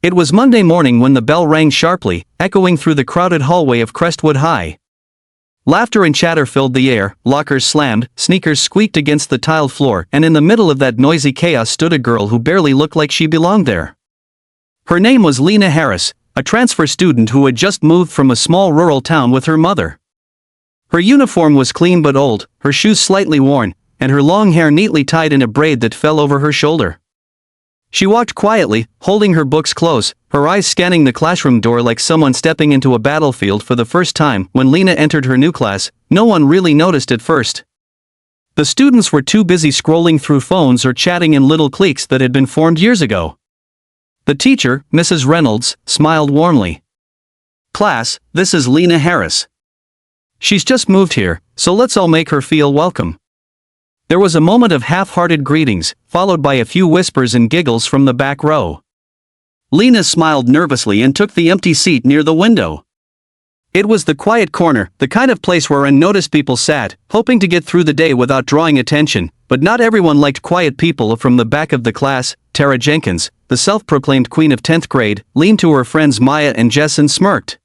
It was Monday morning when the bell rang sharply, echoing through the crowded hallway of Crestwood High. Laughter and chatter filled the air, lockers slammed, sneakers squeaked against the tiled floor, and in the middle of that noisy chaos stood a girl who barely looked like she belonged there. Her name was Lena Harris, a transfer student who had just moved from a small rural town with her mother. Her uniform was clean but old, her shoes slightly worn, and her long hair neatly tied in a braid that fell over her shoulder. She walked quietly, holding her books close, her eyes scanning the classroom door like someone stepping into a battlefield for the first time. When Lena entered her new class, no one really noticed at first. The students were too busy scrolling through phones or chatting in little cliques that had been formed years ago. The teacher, Mrs. Reynolds, smiled warmly. "Class, this is Lena Harris. She's just moved here, so let's all make her feel welcome." There was a moment of half-hearted greetings, followed by a few whispers and giggles from the back row. Lena smiled nervously and took the empty seat near the window. It was the quiet corner, the kind of place where unnoticed people sat, hoping to get through the day without drawing attention, but not everyone liked quiet people. From the back of the class, Tara Jenkins, the self-proclaimed queen of 10th grade, leaned to her friends Maya and Jess and smirked.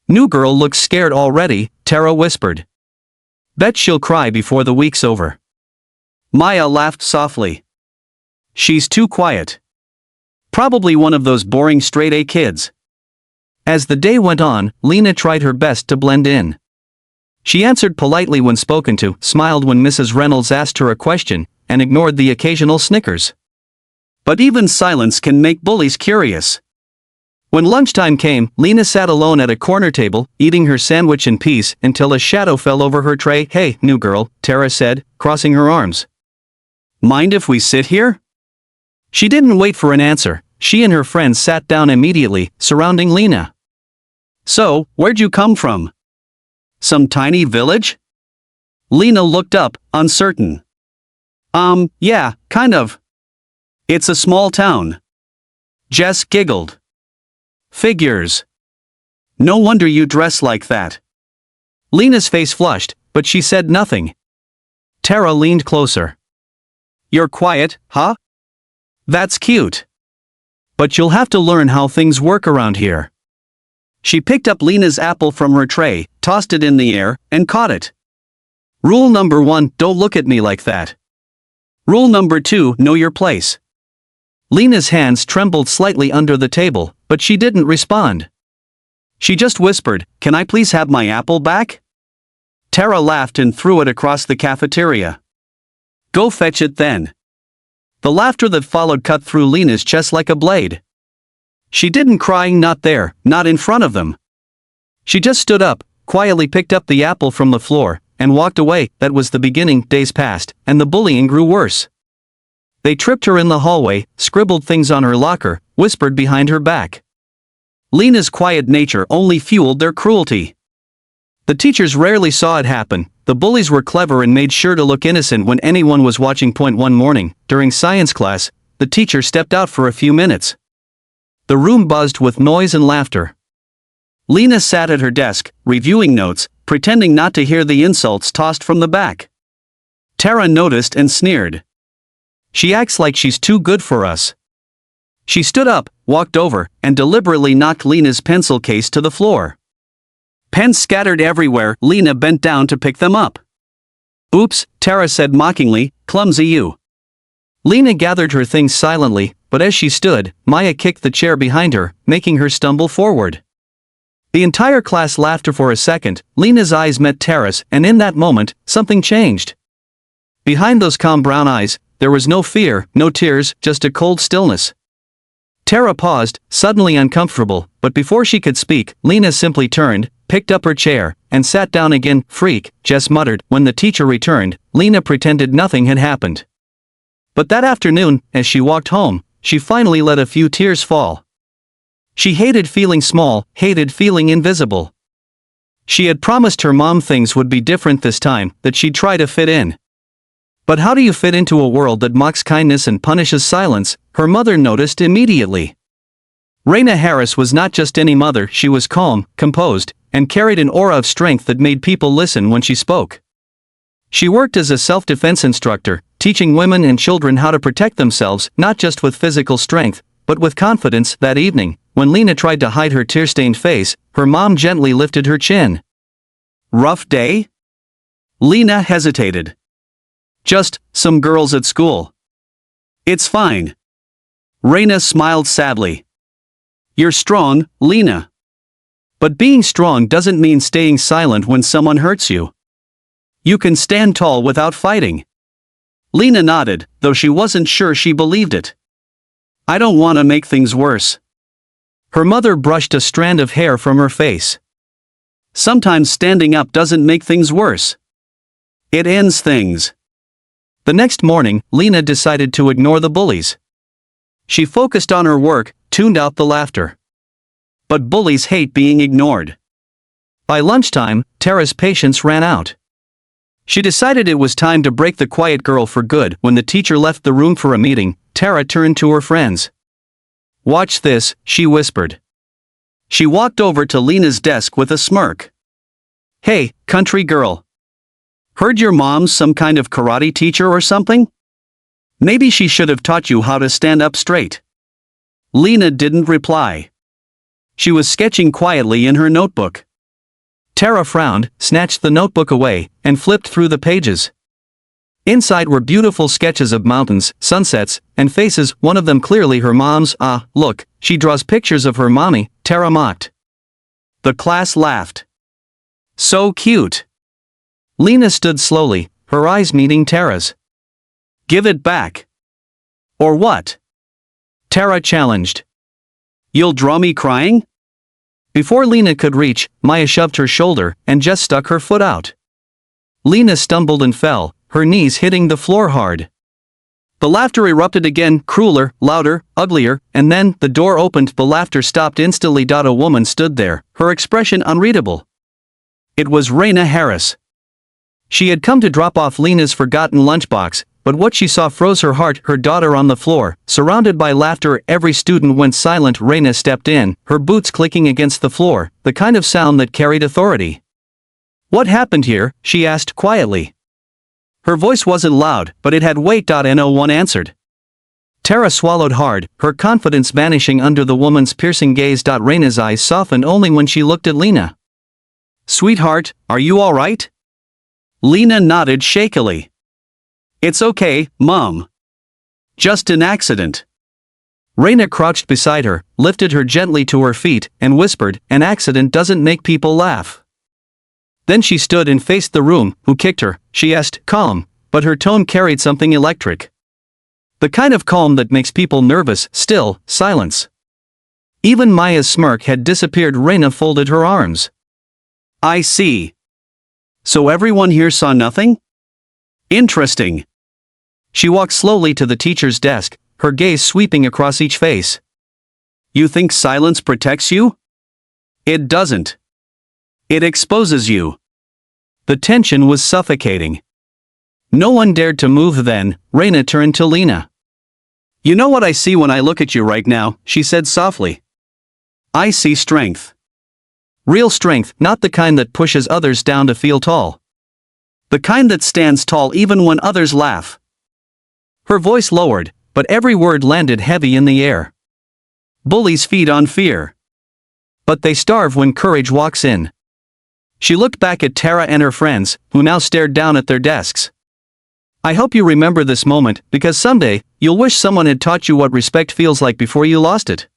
"New girl looks scared already," Tara whispered. "Bet she'll cry before the week's over." Maya laughed softly. "She's too quiet. Probably one of those boring straight-A kids." As the day went on, Lena tried her best to blend in. She answered politely when spoken to, smiled when Mrs. Reynolds asked her a question, and ignored the occasional snickers. But even silence can make bullies curious. When lunchtime came, Lena sat alone at a corner table, eating her sandwich in peace until a shadow fell over her tray. "Hey, new girl," Tara said, crossing her arms. "Mind if we sit here?" She didn't wait for an answer. She and her friends sat down immediately, surrounding Lena. "So, where'd you come from? Some tiny village?" Lena looked up, uncertain. Yeah, kind of. It's a small town." Jess giggled. "Figures. No wonder you dress like that." Lena's face flushed, but she said nothing. Tara leaned closer. "You're quiet, huh? That's cute. But you'll have to learn how things work around here." She picked up Lena's apple from her tray, tossed it in the air, and caught it. "Rule number 1, don't look at me like that. Rule number 2, know your place." Lena's hands trembled slightly under the table, but she didn't respond. She just whispered, "Can I please have my apple back?" Tara laughed and threw it across the cafeteria. "Go fetch it then." The laughter that followed cut through Lena's chest like a blade. She didn't cry, not there, not in front of them. She just stood up, quietly picked up the apple from the floor, and walked away. That was the beginning. Days passed, and the bullying grew worse. They tripped her in the hallway, scribbled things on her locker, whispered behind her back. Lena's quiet nature only fueled their cruelty. The teachers rarely saw it happen. The bullies were clever and made sure to look innocent when anyone was watching. One morning, during science class, the teacher stepped out for a few minutes. The room buzzed with noise and laughter. Lena sat at her desk, reviewing notes, pretending not to hear the insults tossed from the back. Tara noticed and sneered. "She acts like she's too good for us." She stood up, walked over, and deliberately knocked Lena's pencil case to the floor. Pens scattered everywhere. Lena bent down to pick them up. "Oops," Tara said mockingly, "clumsy you." Lena gathered her things silently, but as she stood, Maya kicked the chair behind her, making her stumble forward. The entire class laughed for a second. Lena's eyes met Tara's, and in that moment, something changed. Behind those calm brown eyes, there was no fear, no tears, just a cold stillness. Tara paused, suddenly uncomfortable, but before she could speak, Lena simply turned, picked up her chair, and sat down again. "Freak," Jess muttered. When the teacher returned, Lena pretended nothing had happened. But that afternoon, as she walked home, she finally let a few tears fall. She hated feeling small, hated feeling invisible. She had promised her mom things would be different this time, that she'd try to fit in. But how do you fit into a world that mocks kindness and punishes silence? Her mother noticed immediately. Lena Harris was not just any mother. She was calm, composed, and carried an aura of strength that made people listen when she spoke. She worked as a self-defense instructor, teaching women and children how to protect themselves, not just with physical strength, but with confidence. That evening, when Lena tried to hide her tear-stained face, her mom gently lifted her chin. Rough day? Lena hesitated. Just some girls at school. It's fine. Raina smiled sadly. You're strong, Lena. But being strong doesn't mean staying silent when someone hurts you. You can stand tall without fighting. Lena nodded, though she wasn't sure she believed it. I don't want to make things worse. Her mother brushed a strand of hair from her face. Sometimes standing up doesn't make things worse. It ends things. The next morning, Lena decided to ignore the bullies. She focused on her work, tuned out the laughter. But bullies hate being ignored. By lunchtime, Tara's patience ran out. She decided it was time to break the quiet girl for good. When the teacher left the room for a meeting, Tara turned to her friends. Watch this, she whispered. She walked over to Lena's desk with a smirk. Hey, country girl. Heard your mom's some kind of karate teacher or something? Maybe she should have taught you how to stand up straight. Lena didn't reply. She was sketching quietly in her notebook. Tara frowned, snatched the notebook away, and flipped through the pages. Inside were beautiful sketches of mountains, sunsets, and faces, one of them clearly her mom's. Ah, look, she draws pictures of her mommy, Tara mocked. The class laughed. So cute. Lena stood slowly, her eyes meeting Tara's. Give it back. Or what? Tara challenged. You'll draw me crying? Before Lena could reach, Maya shoved her shoulder and just stuck her foot out. Lena stumbled and fell, her knees hitting the floor hard. The laughter erupted again, crueler, louder, uglier, and then the door opened. The laughter stopped instantly. A woman stood there, her expression unreadable. It was Raina Harris. She had come to drop off Lena's forgotten lunchbox, but what she saw froze her heart. Her daughter on the floor, surrounded by laughter. Every student went silent. Raina stepped in, her boots clicking against the floor, the kind of sound that carried authority. What happened here? She asked quietly. Her voice wasn't loud, but it had weight. No one answered. Tara swallowed hard, her confidence vanishing under the woman's piercing gaze. Raina's eyes softened only when she looked at Lena. Sweetheart, are you all right? Lena nodded shakily. It's okay, Mom. Just an accident. Raina crouched beside her, lifted her gently to her feet, and whispered, an accident doesn't make people laugh. Then she stood and faced the room. Who kicked her? She asked, calm, but her tone carried something electric. The kind of calm that makes people nervous. Still, silence. Even Maya's smirk had disappeared. Raina folded her arms. I see. So everyone here saw nothing? Interesting. She walked slowly to the teacher's desk, her gaze sweeping across each face. You think silence protects you? It doesn't. It exposes you. The tension was suffocating. No one dared to move then. Raina turned to Lena. You know what I see when I look at you right now, she said softly. I see strength. Real strength, not the kind that pushes others down to feel tall. The kind that stands tall even when others laugh. Her voice lowered, but every word landed heavy in the air. Bullies feed on fear. But they starve when courage walks in. She looked back at Tara and her friends, who now stared down at their desks. I hope you remember this moment, because someday, you'll wish someone had taught you what respect feels like before you lost it.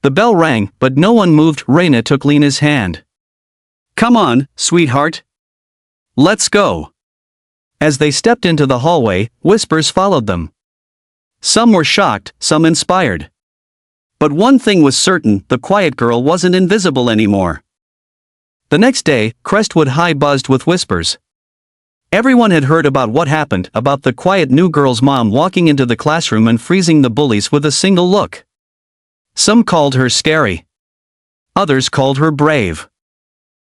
The bell rang, but no one moved. Raina took Lena's hand. Come on, sweetheart. Let's go. As they stepped into the hallway, whispers followed them. Some were shocked, some inspired. But one thing was certain, the quiet girl wasn't invisible anymore. The next day, Crestwood High buzzed with whispers. Everyone had heard about what happened, about the quiet new girl's mom walking into the classroom and freezing the bullies with a single look. Some called her scary. Others called her brave.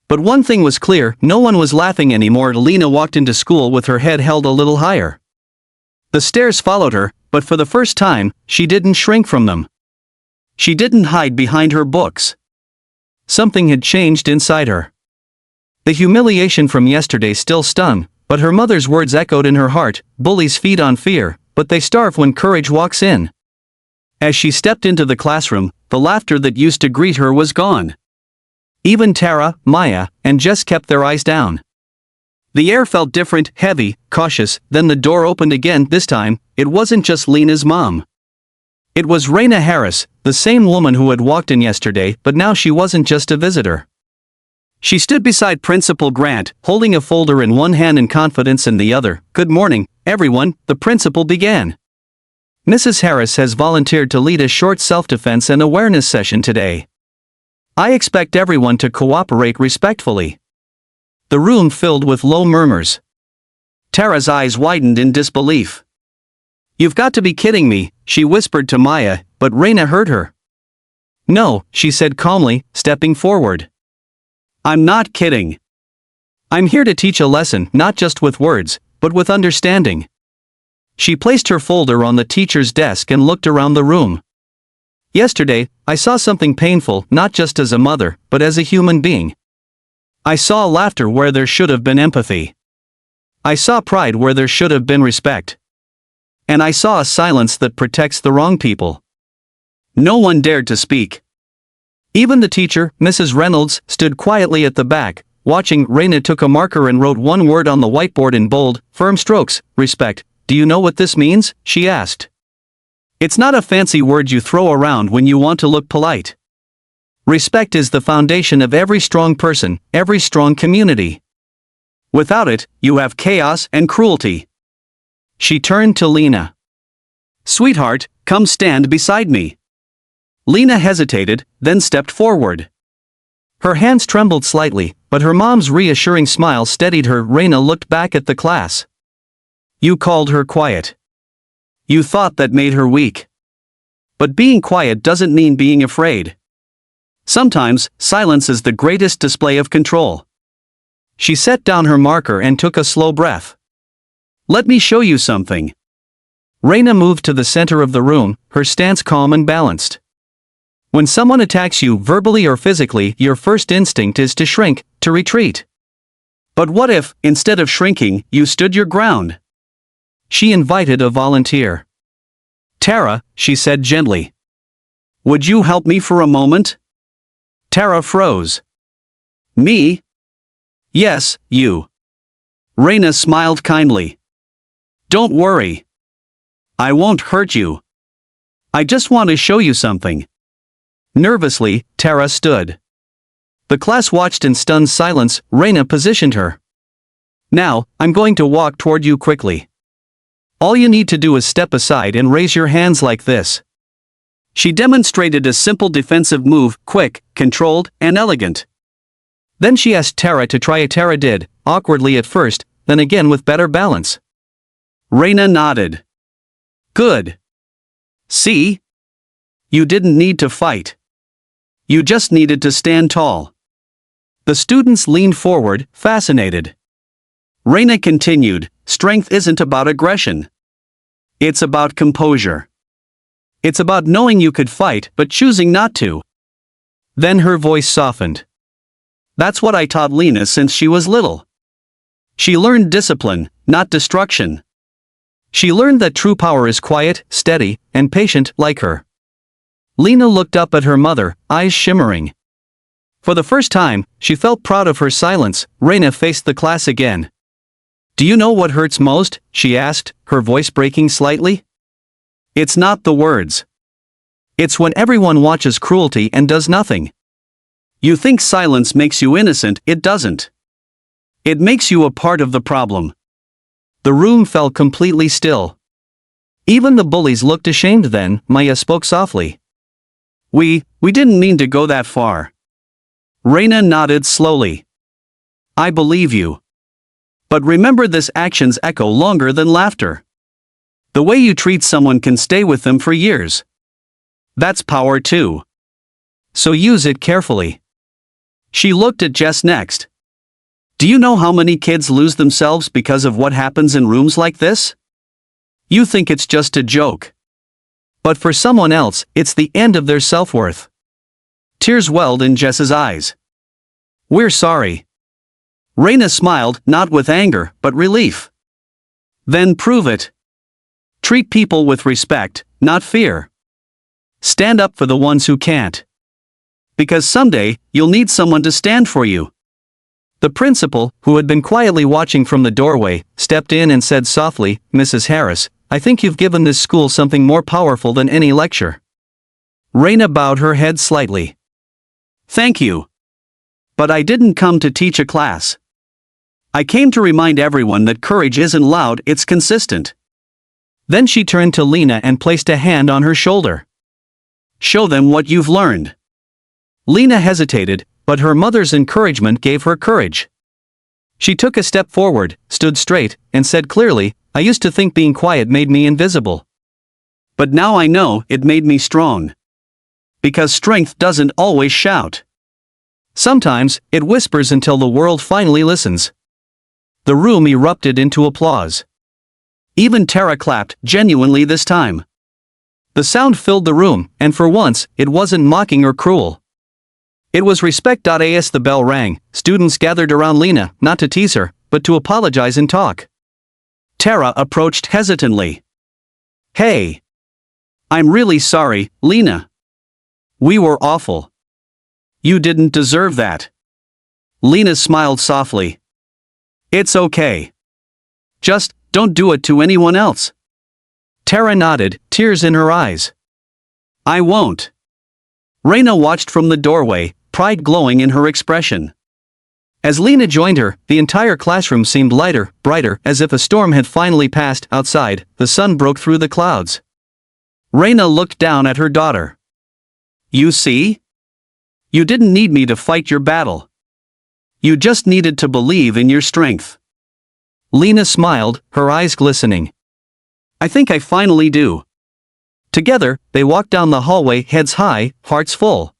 But one thing was clear, no one was laughing anymore. Lena walked into school with her head held a little higher. The stares followed her, but for the first time, she didn't shrink from them. She didn't hide behind her books. Something had changed inside her. The humiliation from yesterday still stung, but her mother's words echoed in her heart. Bullies feed on fear, but they starve when courage walks in. As she stepped into the classroom, the laughter that used to greet her was gone. Even Tara, Maya, and Jess kept their eyes down. The air felt different, heavy, cautious. Then the door opened again. This time, it wasn't just Lena's mom. It was Raina Harris, the same woman who had walked in yesterday, but now she wasn't just a visitor. She stood beside Principal Grant, holding a folder in one hand and confidence in the other. "Good morning, everyone," the principal began. "Mrs. Harris has volunteered to lead a short self-defense and awareness session today. I expect everyone to cooperate respectfully." The room filled with low murmurs. Tara's eyes widened in disbelief. "You've got to be kidding me," she whispered to Maya, but Raina heard her. "No," she said calmly, stepping forward. "I'm not kidding. I'm here to teach a lesson, not just with words, but with understanding." She placed her folder on the teacher's desk and looked around the room. "Yesterday, I saw something painful, not just as a mother, but as a human being. I saw laughter where there should have been empathy. I saw pride where there should have been respect. And I saw a silence that protects the wrong people." No one dared to speak. Even the teacher, Mrs. Reynolds, stood quietly at the back, watching. Raina took a marker and wrote one word on the whiteboard in bold, firm strokes: "Respect." "Do you know what this means?" she asked. "It's not a fancy word you throw around when you want to look polite. Respect is the foundation of every strong person, every strong community. Without it, you have chaos and cruelty." She turned to Lena. "Sweetheart, come stand beside me." Lena hesitated, then stepped forward. Her hands trembled slightly, but her mom's reassuring smile steadied her. Raina looked back at the class. "You called her quiet. You thought that made her weak. But being quiet doesn't mean being afraid. Sometimes, silence is the greatest display of control." She set down her marker and took a slow breath. "Let me show you something." Raina moved to the center of the room, her stance calm and balanced. When someone attacks you verbally or physically, your first instinct is to shrink, to retreat. But what if, instead of shrinking, you stood your ground? She invited a volunteer. "Tara," she said gently. "Would you help me for a moment?" Tara froze. "Me?" "Yes, you." Raina smiled kindly. "Don't worry. I won't hurt you. I just want to show you something." Nervously, Tara stood. The class watched in stunned silence. Raina positioned her. "Now, I'm going to walk toward you quickly. All you need to do is step aside and raise your hands like this." She demonstrated a simple defensive move, quick, controlled, and elegant. Then she asked Tara to try it. Tara did, awkwardly at first, then again with better balance. Raina nodded. "Good. See? You didn't need to fight. You just needed to stand tall." The students leaned forward, fascinated. Raina continued, "Strength isn't about aggression. It's about composure. It's about knowing you could fight but choosing not to." Then her voice softened. "That's what I taught Lena since she was little. She learned discipline, not destruction. She learned that true power is quiet, steady, and patient, like her." Lena looked up at her mother, eyes shimmering. For the first time, she felt proud of her silence. Raina faced the class again. "Do you know what hurts most?" she asked, her voice breaking slightly. "It's not the words. It's when everyone watches cruelty and does nothing. You think silence makes you innocent, it doesn't. It makes you a part of the problem." The room fell completely still. Even the bullies looked ashamed. Then, Maya spoke softly. We didn't mean to go that far." Raina nodded slowly. "I believe you. But remember, this actions echo longer than laughter. The way you treat someone can stay with them for years. That's power too. So use it carefully." She looked at Jess next. "Do you know how many kids lose themselves because of what happens in rooms like this? You think it's just a joke. But for someone else, it's the end of their self-worth." Tears welled in Jess's eyes. "We're sorry." Raina smiled, not with anger, but relief. "Then prove it. Treat people with respect, not fear." Stand up for the ones who can't. Because someday, you'll need someone to stand for you. The principal, who had been quietly watching from the doorway, stepped in and said softly, "Mrs. Harris, I think you've given this school something more powerful than any lecture." Raina bowed her head slightly. "Thank you. But I didn't come to teach a class. I came to remind everyone that courage isn't loud, it's consistent." Then she turned to Lena and placed a hand on her shoulder. "Show them what you've learned." Lena hesitated, but her mother's encouragement gave her courage. She took a step forward, stood straight, and said clearly, "I used to think being quiet made me invisible. But now I know it made me strong. Because strength doesn't always shout. Sometimes, it whispers until the world finally listens." The room erupted into applause. Even Tara clapped, genuinely this time. The sound filled the room, and for once, it wasn't mocking or cruel. It was respect. As the bell rang, students gathered around Lena, not to tease her, but to apologize and talk. Tara approached hesitantly. "Hey. I'm really sorry, Lena. We were awful. You didn't deserve that." Lena smiled softly. "It's okay. Just, don't do it to anyone else." Tara nodded, tears in her eyes. "I won't." Raina watched from the doorway, pride glowing in her expression. As Lena joined her, the entire classroom seemed lighter, brighter, as if a storm had finally passed. Outside, the sun broke through the clouds. Raina looked down at her daughter. "You see? You didn't need me to fight your battle. You just needed to believe in your strength." Lena smiled, her eyes glistening. "I think I finally do." Together, they walked down the hallway, heads high, hearts full.